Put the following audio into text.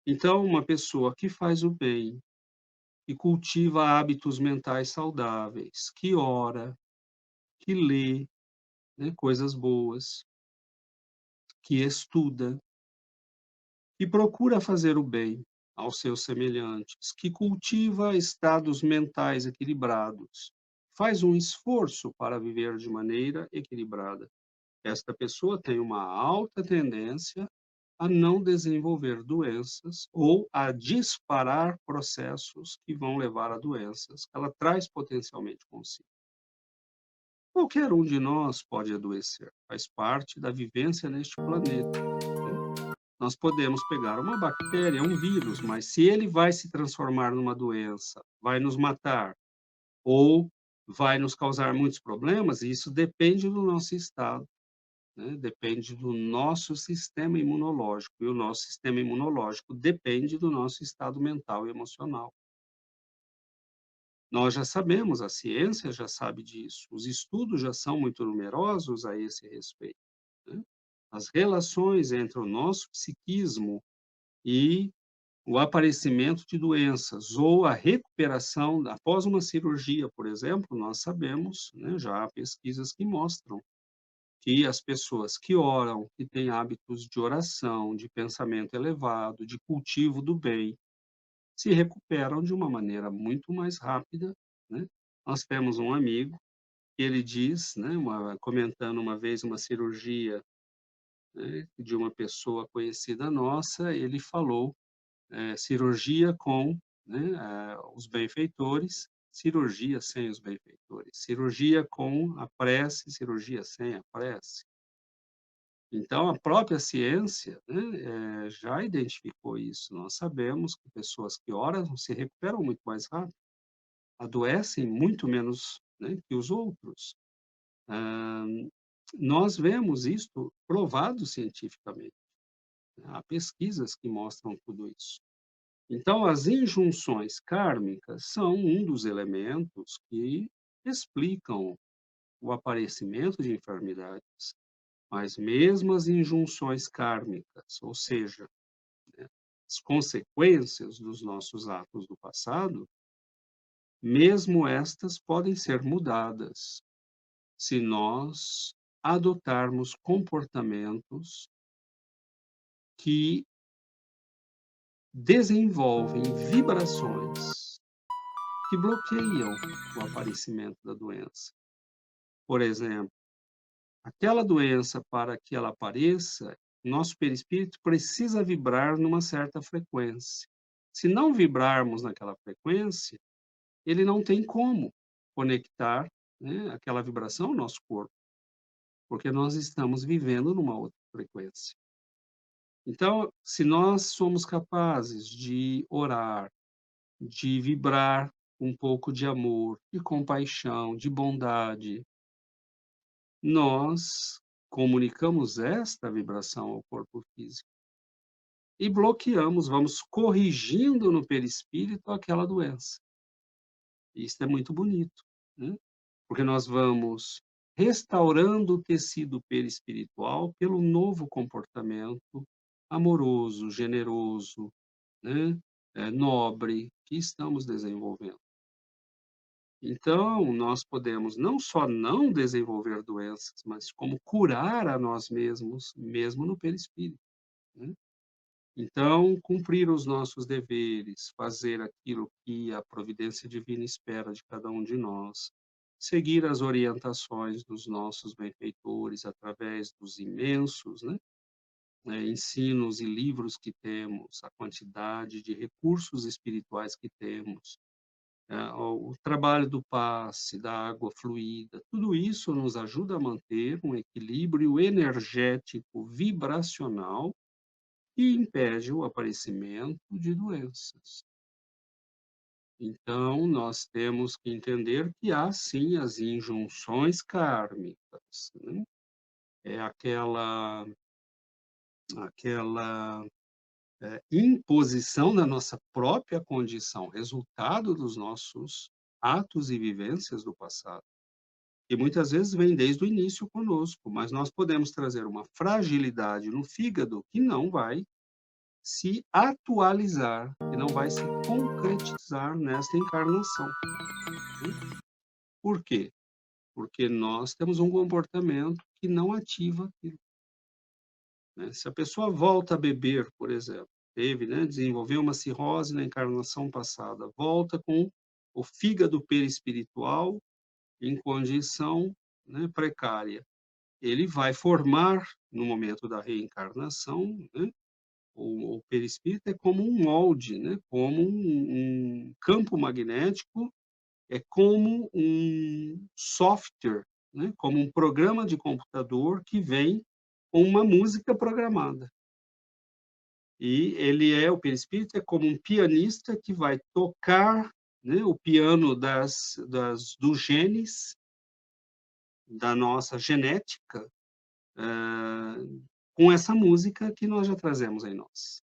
Então, uma pessoa que faz o bem, que cultiva hábitos mentais saudáveis, que ora, que lê, né, coisas boas, que estuda, que procura fazer o bem aos seus semelhantes, que cultiva estados mentais equilibrados, faz um esforço para viver de maneira equilibrada. Esta pessoa tem uma alta tendência a não desenvolver doenças ou a disparar processos que vão levar a doenças que ela traz potencialmente consigo. Qualquer um de nós pode adoecer, faz parte da vivência neste planeta, né? Nós podemos pegar uma bactéria, um vírus, mas se ele vai se transformar numa doença, vai nos matar ou vai nos causar muitos problemas, isso depende do nosso estado, né? Depende do nosso sistema imunológico, e o nosso sistema imunológico depende do nosso estado mental e emocional. Nós já sabemos, a ciência já sabe disso, os estudos já são muito numerosos a esse respeito, né? As relações entre o nosso psiquismo e o aparecimento de doenças ou a recuperação após uma cirurgia, por exemplo, nós sabemos, né, já há pesquisas que mostram que as pessoas que oram, que têm hábitos de oração, de pensamento elevado, de cultivo do bem, se recuperam de uma maneira muito mais rápida, né. Nós temos um amigo que ele diz, né, comentando uma vez uma cirurgia, né, de uma pessoa conhecida nossa, ele falou, cirurgia com, né, os benfeitores, cirurgia sem os benfeitores, cirurgia com a prece, cirurgia sem a prece. Então, a própria ciência, né, já identificou isso. Nós sabemos que pessoas que oram se recuperam muito mais rápido, adoecem muito menos, né, que os outros. Hã, Nós vemos isto provado cientificamente, né, há pesquisas que mostram tudo isso. Então, as injunções kármicas são um dos elementos que explicam o aparecimento de enfermidades, mas mesmo as injunções kármicas, ou seja, as consequências dos nossos atos do passado, mesmo estas podem ser mudadas se nós adotarmos comportamentos que desenvolvem vibrações que bloqueiam o aparecimento da doença. Por exemplo, aquela doença, para que ela apareça, nosso perispírito precisa vibrar numa certa frequência. Se não vibrarmos naquela frequência, ele não tem como conectar, né, aquela vibração ao nosso corpo, porque nós estamos vivendo numa outra frequência. Então, se nós somos capazes de orar, de vibrar um pouco de amor, de compaixão, de bondade, nós comunicamos esta vibração ao corpo físico e bloqueamos, vamos corrigindo no perispírito aquela doença. Isso é muito bonito, né? Porque nós vamos restaurando o tecido perispiritual pelo novo comportamento amoroso, generoso, né, nobre que estamos desenvolvendo. Então, nós podemos não só não desenvolver doenças, mas como curar a nós mesmos, mesmo no perispírito, né. Então, cumprir os nossos deveres, fazer aquilo que a providência divina espera de cada um de nós, seguir as orientações dos nossos benfeitores através dos imensos, né, ensinos e livros que temos, a quantidade de recursos espirituais que temos, o trabalho do passe, da água fluida, tudo isso nos ajuda a manter um equilíbrio energético vibracional e impede o aparecimento de doenças. Então, nós temos que entender que há sim as injunções kármicas, né? É aquela imposição da nossa própria condição, resultado dos nossos atos e vivências do passado, que muitas vezes vem desde o início conosco, mas nós podemos trazer uma fragilidade no fígado que não vai se atualizar, que não vai se concretizar nesta encarnação. Por quê? Porque nós temos um comportamento que não ativa aquilo, né. Se a pessoa volta a beber, por exemplo, teve, né, desenvolveu uma cirrose na encarnação passada, volta com o fígado perispiritual em condição, né, precária. Ele vai formar, no momento da reencarnação, né, o perispírito é como um molde, né, como um campo magnético, é como um software, né, como um programa de computador que vem com uma música programada. E o perispírito é como um pianista que vai tocar, né, o piano dos genes, da nossa genética, com essa música que nós já trazemos em nós.